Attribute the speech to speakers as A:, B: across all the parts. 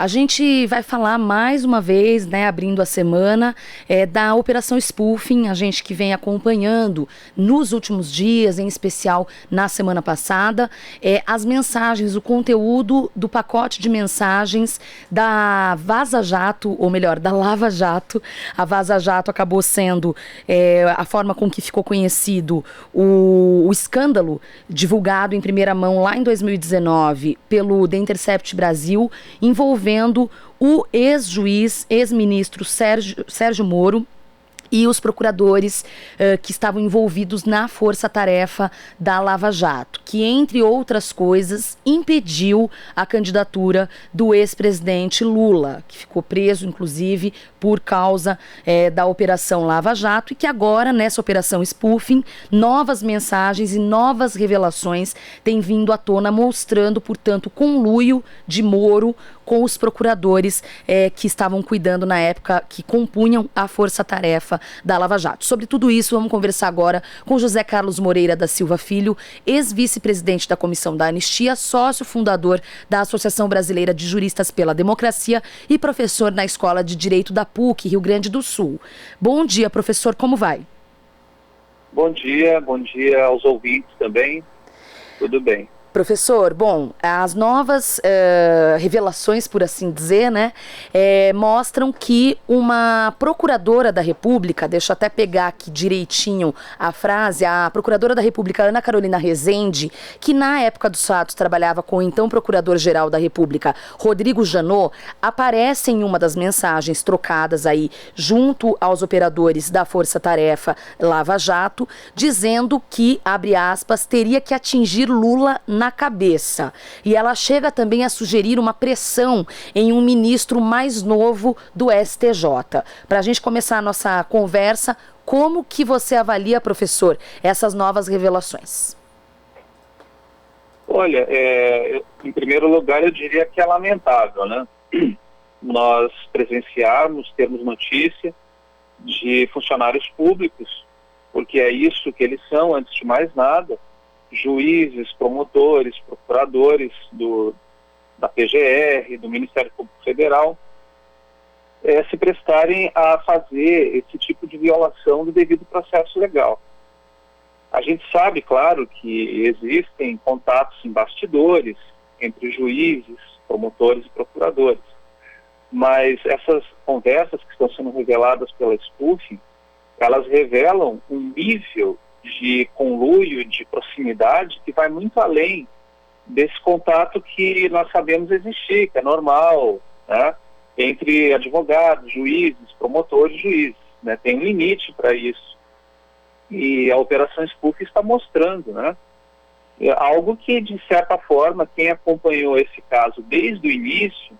A: A gente vai falar mais uma vez, né, abrindo a semana, da Operação Spoofing, a gente que vem acompanhando nos últimos dias, em especial na semana passada, as mensagens, o conteúdo do pacote de mensagens da Vaza Jato, ou melhor, da Lava Jato. A Vaza Jato acabou sendo a forma com que ficou conhecido o escândalo divulgado em primeira mão lá em 2019 pelo The Intercept Brasil, envolvendo o ex-juiz, ex-ministro Sérgio Moro e os procuradores que estavam envolvidos na força-tarefa da Lava Jato, que, entre outras coisas, impediu a candidatura do ex-presidente Lula, que ficou preso, inclusive, por causa da Operação Lava Jato, e que agora, nessa Operação Spoofing, novas mensagens e novas revelações têm vindo à tona, mostrando, portanto, o conluio de Moro com os procuradores que estavam cuidando na época, que compunham a força-tarefa da Lava Jato. Sobre tudo isso, vamos conversar agora com José Carlos Moreira da Silva Filho, ex-vice-presidente da Comissão da Anistia, sócio fundador da Associação Brasileira de Juristas pela Democracia e professor na Escola de Direito da PUC, Rio Grande do Sul. Bom dia, professor, como vai?
B: Bom dia aos ouvintes também, tudo bem.
A: Professor, bom, as novas revelações, por assim dizer, né, mostram que uma procuradora da República, deixa eu até pegar aqui direitinho a frase, a procuradora da República, Ana Carolina Rezende, que na época dos fatos trabalhava com o então procurador-geral da República, Rodrigo Janot, aparece em uma das mensagens trocadas aí junto aos operadores da Força Tarefa Lava Jato, dizendo que, abre aspas, teria que atingir Lula na cabeça. E ela chega também a sugerir uma pressão em um ministro mais novo do STJ. Para a gente começar a nossa conversa, como que você avalia, professor, essas novas revelações?
B: Olha, em primeiro lugar eu diria que é lamentável, né? Nós presenciarmos, termos notícia de funcionários públicos, porque é isso que eles são, antes de mais nada, juízes, promotores, procuradores da PGR, do Ministério Público Federal, se prestarem a fazer esse tipo de violação do devido processo legal. A gente sabe, claro, que existem contatos em bastidores entre juízes, promotores e procuradores, mas essas conversas que estão sendo reveladas pela Spoofing, elas revelam um nível de conluio, de proximidade, que vai muito além desse contato que nós sabemos existir, que é normal, né, entre advogados, juízes, promotores e juízes, né, tem um limite para isso. E a Operação Spoofing está mostrando, né, algo que, de certa forma, quem acompanhou esse caso desde o início,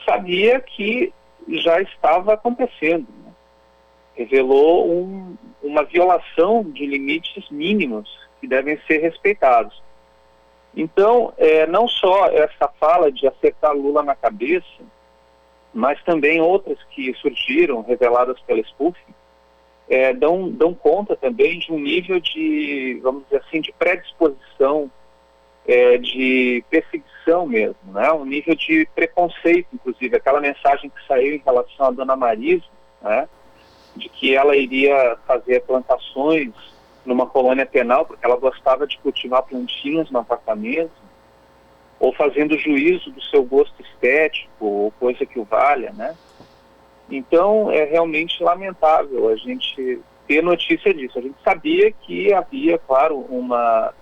B: sabia que já estava acontecendo, né? Revelou uma violação de limites mínimos que devem ser respeitados. Então, não só essa fala de acertar Lula na cabeça, mas também outras que surgiram, reveladas pela Spoofing, dão conta também de um nível de, vamos dizer assim, de predisposição, de perseguição mesmo, né? Um nível de preconceito, inclusive. Aquela mensagem que saiu em relação à dona Marisa, né, de que ela iria fazer plantações numa colônia penal, porque ela gostava de cultivar plantinhas no apartamento, ou fazendo juízo do seu gosto estético, ou coisa que o valha, né? Então, é realmente lamentável a gente ter notícia disso. A gente sabia que havia, claro, uma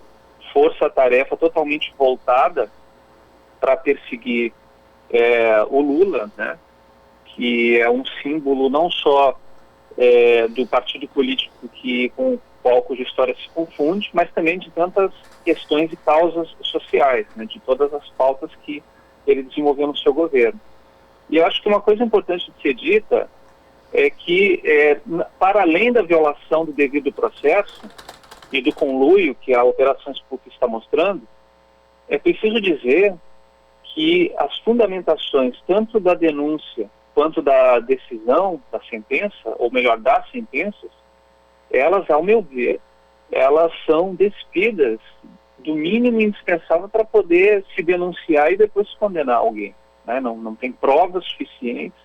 B: força-tarefa totalmente voltada para perseguir o Lula, né? Que é um símbolo não só do partido político com o qual cuja história se confunde, mas também de tantas questões e causas sociais, né, de todas as pautas que ele desenvolveu no seu governo. E eu acho que uma coisa importante de ser dita é que, para além da violação do devido processo e do conluio que a Operação Spoofing está mostrando, é preciso dizer que as fundamentações, tanto da denúncia quanto da decisão, da sentença, ou melhor, das sentenças, elas, ao meu ver, elas são despidas do mínimo indispensável para poder se denunciar e depois condenar alguém, né? Não tem provas suficientes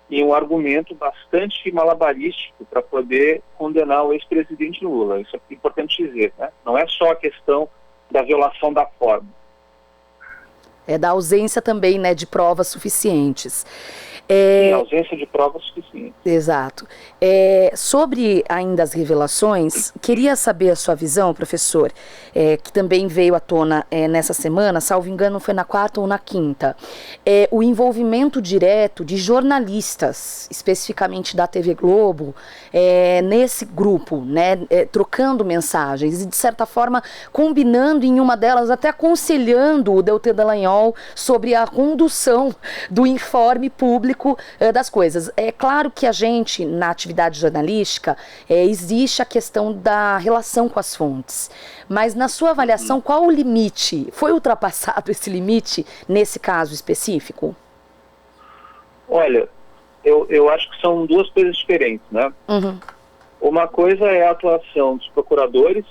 B: e um argumento bastante malabarístico para poder condenar o ex-presidente Lula. Isso é importante dizer, né? Não é só a questão da violação da forma.
A: É da ausência também, né, de provas suficientes.
B: Sim, ausência de provas suficientes.
A: Exato. Sobre ainda as revelações, queria saber a sua visão, professor, que também veio à tona nessa semana, salvo engano foi na quarta ou na quinta, o envolvimento direto de jornalistas, especificamente da TV Globo, nesse grupo, né, trocando mensagens e, de certa forma, combinando em uma delas, até aconselhando o Deltan Dallagnol sobre a condução do informe público das coisas. É claro que a gente, na atividade jornalística, existe a questão da relação com as fontes, mas na sua avaliação, qual o limite? Foi ultrapassado esse limite nesse caso específico?
B: Olha, eu acho que são duas coisas diferentes, né?
A: Uhum.
B: Uma coisa é a atuação dos procuradores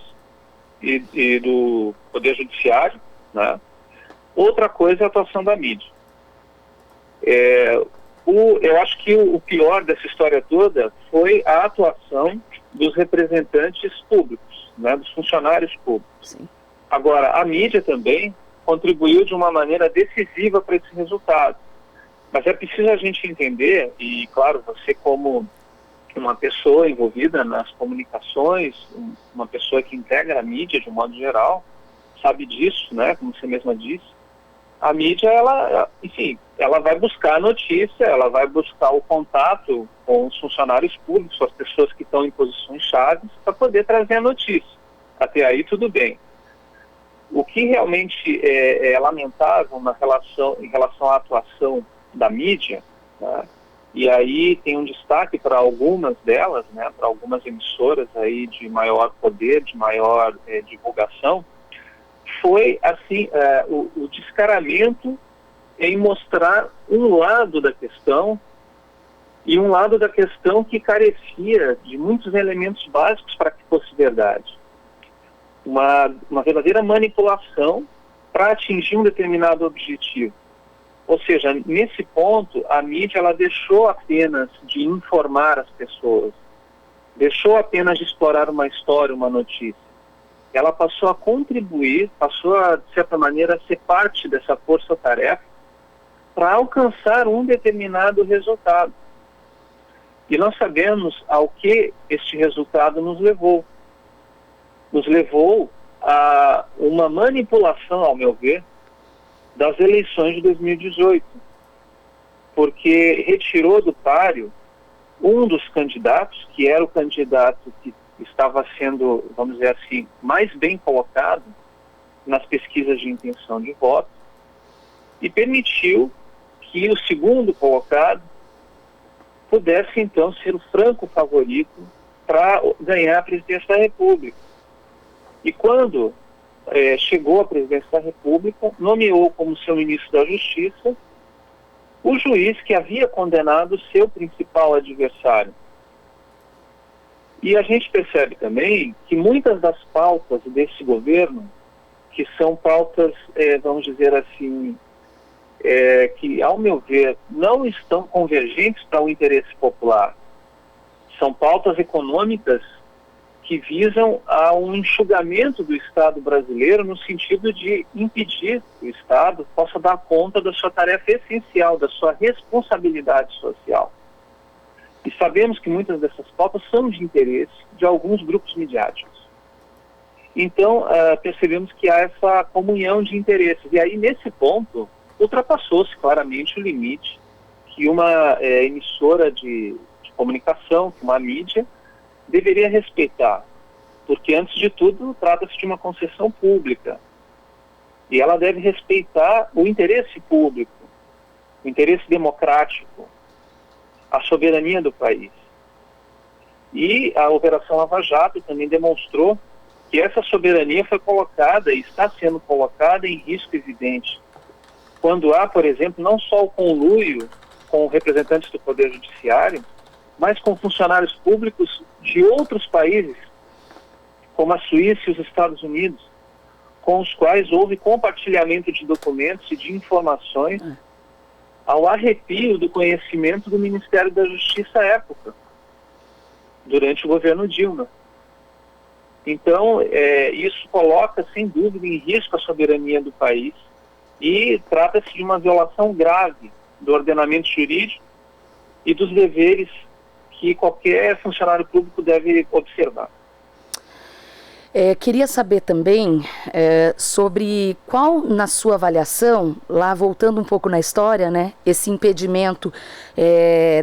B: e do Poder Judiciário, né? Outra coisa é a atuação da mídia. Eu acho que o pior dessa história toda foi a atuação dos representantes públicos, né, dos funcionários públicos.
A: Sim.
B: Agora, a mídia também contribuiu de uma maneira decisiva para esse resultado. Mas é preciso a gente entender, e claro, você como uma pessoa envolvida nas comunicações, uma pessoa que integra a mídia de um modo geral, sabe disso, né, como você mesma disse. A mídia, ela vai buscar a notícia, ela vai buscar o contato com os funcionários públicos, com as pessoas que estão em posições chaves, para poder trazer a notícia. Até aí, tudo bem. O que realmente é lamentável em relação à atuação da mídia, né, e aí tem um destaque para algumas delas, né, para algumas emissoras aí de maior poder, de maior divulgação, foi assim o descaramento em mostrar um lado da questão e um lado da questão que carecia de muitos elementos básicos para que fosse verdade. Uma verdadeira manipulação para atingir um determinado objetivo. Ou seja, nesse ponto, a mídia ela deixou apenas de informar as pessoas, deixou apenas de explorar uma história, uma notícia. Ela passou a contribuir, passou a, de certa maneira, ser parte dessa força-tarefa para alcançar um determinado resultado. E nós sabemos ao que este resultado nos levou. Nos levou a uma manipulação, ao meu ver, das eleições de 2018, porque retirou do páreo um dos candidatos, que era o candidato que estava sendo, vamos dizer assim, mais bem colocado nas pesquisas de intenção de voto, e permitiu que o segundo colocado pudesse, então, ser o franco favorito para ganhar a presidência da República. E quando chegou à presidência da República, nomeou como seu ministro da Justiça o juiz que havia condenado o seu principal adversário. E a gente percebe também que muitas das pautas desse governo, que são pautas, vamos dizer assim, que, ao meu ver, não estão convergentes para o interesse popular. São pautas econômicas que visam a um enxugamento do Estado brasileiro no sentido de impedir que o Estado possa dar conta da sua tarefa essencial, da sua responsabilidade social. E sabemos que muitas dessas pautas são de interesse de alguns grupos midiáticos. Então, percebemos que há essa comunhão de interesses. E aí, nesse ponto, ultrapassou-se claramente o limite que uma emissora de comunicação, que uma mídia, deveria respeitar. Porque, antes de tudo, trata-se de uma concessão pública. E ela deve respeitar o interesse público, o interesse democrático, a soberania do país. E a Operação Lava Jato também demonstrou que essa soberania foi colocada e está sendo colocada em risco evidente. Quando há, por exemplo, não só o conluio com representantes do Poder Judiciário, mas com funcionários públicos de outros países, como a Suíça e os Estados Unidos, com os quais houve compartilhamento de documentos e de informações ao arrepio do conhecimento do Ministério da Justiça à época, durante o governo Dilma. Então, isso coloca, sem dúvida, em risco a soberania do país e trata-se de uma violação grave do ordenamento jurídico e dos deveres que qualquer funcionário público deve observar.
A: Queria saber também sobre qual, na sua avaliação, lá voltando um pouco na história, né, esse impedimento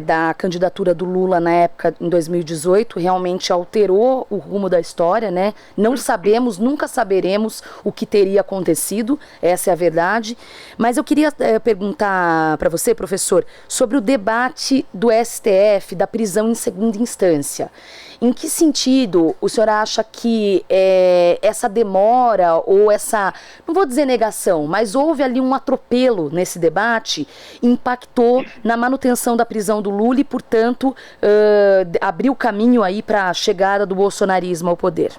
A: da candidatura do Lula na época, em 2018, realmente alterou o rumo da história, né? Não sabemos, nunca saberemos o que teria acontecido, essa é a verdade. Mas eu queria perguntar para você, professor, sobre o debate do STF, da prisão em segunda instância. Em que sentido o senhor acha que essa demora ou essa, não vou dizer negação, mas houve ali um atropelo nesse debate, impactou na manutenção da prisão do Lula e, portanto, abriu caminho aí para a chegada do bolsonarismo ao poder?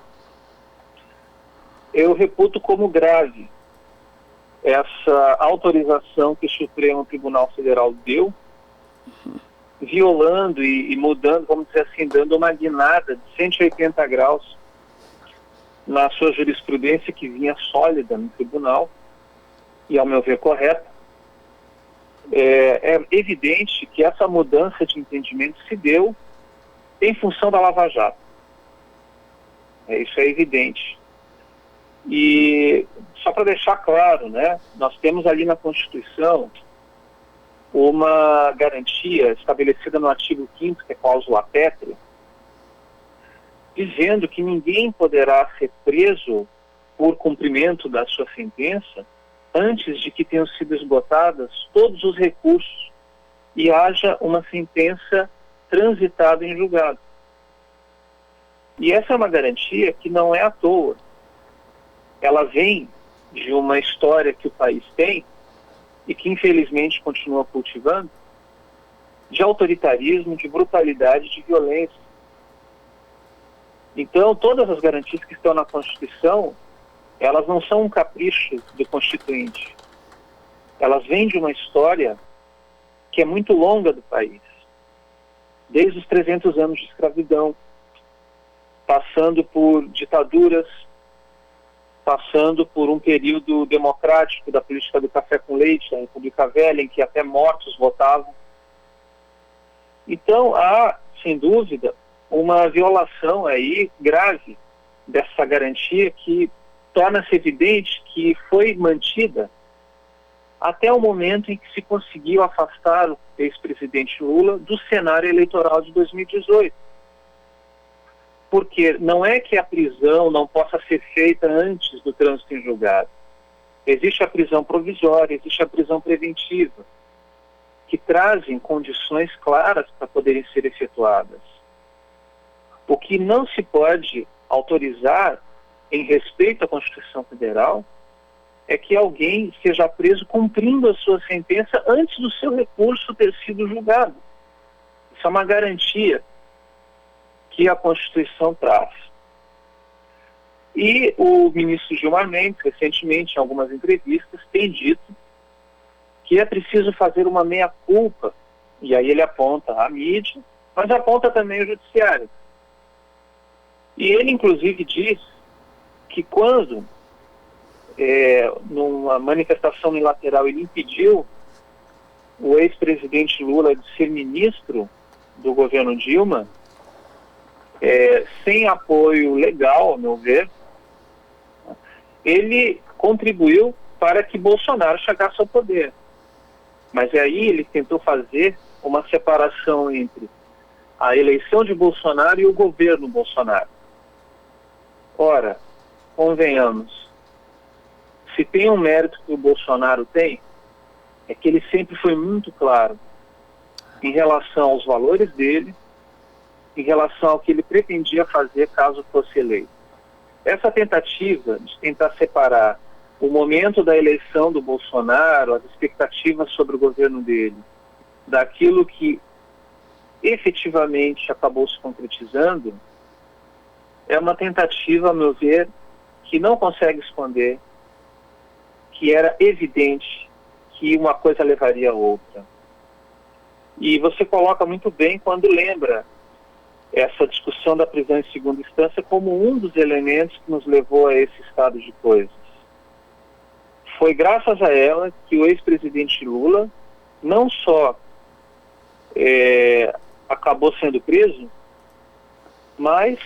B: Eu reputo como grave essa autorização que o Supremo Tribunal Federal deu, violando e mudando, vamos dizer assim, dando uma guinada de 180 graus na sua jurisprudência, que vinha sólida no tribunal, e ao meu ver correta. É evidente que essa mudança de entendimento se deu em função da Lava Jato. Isso é evidente. E só para deixar claro, né, nós temos ali na Constituição uma garantia estabelecida no artigo 5º, que é a cláusula pétrea, dizendo que ninguém poderá ser preso por cumprimento da sua sentença antes de que tenham sido esgotados todos os recursos e haja uma sentença transitada em julgado. E essa é uma garantia que não é à toa. Ela vem de uma história que o país tem e que infelizmente continua cultivando, de autoritarismo, de brutalidade, de violência. Então, todas as garantias que estão na Constituição, elas não são um capricho do Constituinte. Elas vêm de uma história que é muito longa do país. Desde os 300 anos de escravidão, passando por ditaduras, passando por um período democrático da política do café com leite, da República Velha, em que até mortos votavam. Então, há, sem dúvida, uma violação aí grave dessa garantia que torna-se evidente que foi mantida até o momento em que se conseguiu afastar o ex-presidente Lula do cenário eleitoral de 2018. Porque não é que a prisão não possa ser feita antes do trânsito em julgado. Existe a prisão provisória, existe a prisão preventiva, que trazem condições claras para poderem ser efetuadas. O que não se pode autorizar, em respeito à Constituição Federal, é que alguém seja preso cumprindo a sua sentença antes do seu recurso ter sido julgado. Isso é uma garantia que a Constituição traz. E o ministro Gilmar Mendes, recentemente, em algumas entrevistas, tem dito que é preciso fazer uma meia-culpa, e aí ele aponta a mídia, mas aponta também o judiciário. E ele, inclusive, diz que quando, numa manifestação unilateral, ele impediu o ex-presidente Lula de ser ministro do governo Dilma, sem apoio legal, ao meu ver, ele contribuiu para que Bolsonaro chegasse ao poder. Mas aí ele tentou fazer uma separação entre a eleição de Bolsonaro e o governo Bolsonaro. Ora, convenhamos, se tem um mérito que o Bolsonaro tem, é que ele sempre foi muito claro em relação aos valores dele, em relação ao que ele pretendia fazer caso fosse eleito. Essa tentativa de tentar separar o momento da eleição do Bolsonaro, as expectativas sobre o governo dele, daquilo que efetivamente acabou se concretizando, é uma tentativa, a meu ver, que não consegue esconder que era evidente que uma coisa levaria a outra. E você coloca muito bem quando lembra essa discussão da prisão em segunda instância como um dos elementos que nos levou a esse estado de coisas. Foi graças a ela que o ex-presidente Lula não só acabou sendo preso, mas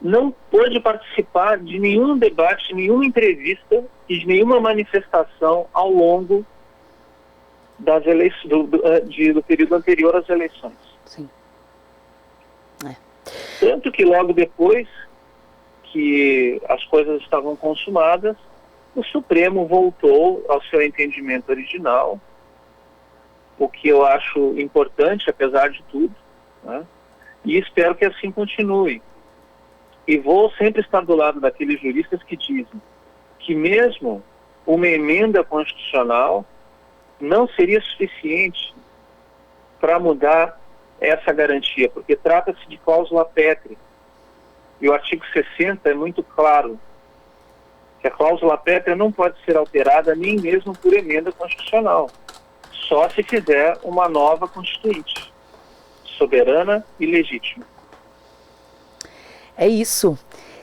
B: não pôde participar de nenhum debate, de nenhuma entrevista e de nenhuma manifestação ao longo das eleições, do período anterior às eleições.
A: Sim.
B: Tanto que logo depois que as coisas estavam consumadas, o Supremo voltou ao seu entendimento original, o que eu acho importante, apesar de tudo, né? E espero que assim continue. E vou sempre estar do lado daqueles juristas que dizem que mesmo uma emenda constitucional não seria suficiente para mudar essa garantia, porque trata-se de cláusula pétrea. E o artigo 60 é muito claro, que a cláusula pétrea não pode ser alterada nem mesmo por emenda constitucional, só se fizer uma nova constituinte, soberana e legítima.
A: É isso.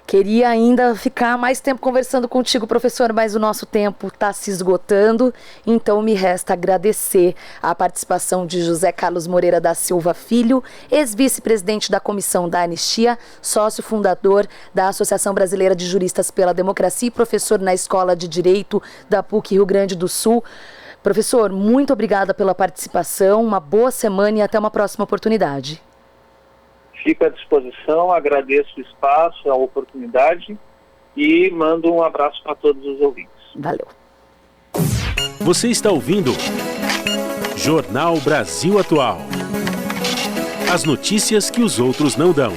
A: Queria ainda ficar mais tempo conversando contigo, professor, mas o nosso tempo está se esgotando, então me resta agradecer a participação de José Carlos Moreira da Silva Filho, ex-vice-presidente da Comissão da Anistia, sócio fundador da Associação Brasileira de Juristas pela Democracia e professor na Escola de Direito da PUC Rio Grande do Sul. Professor, muito obrigada pela participação, uma boa semana e até uma próxima oportunidade.
B: Fico à disposição, agradeço o espaço, a oportunidade e mando um abraço para todos os ouvintes.
A: Valeu.
C: Você está ouvindo Jornal Brasil Atual. As notícias que os outros não dão.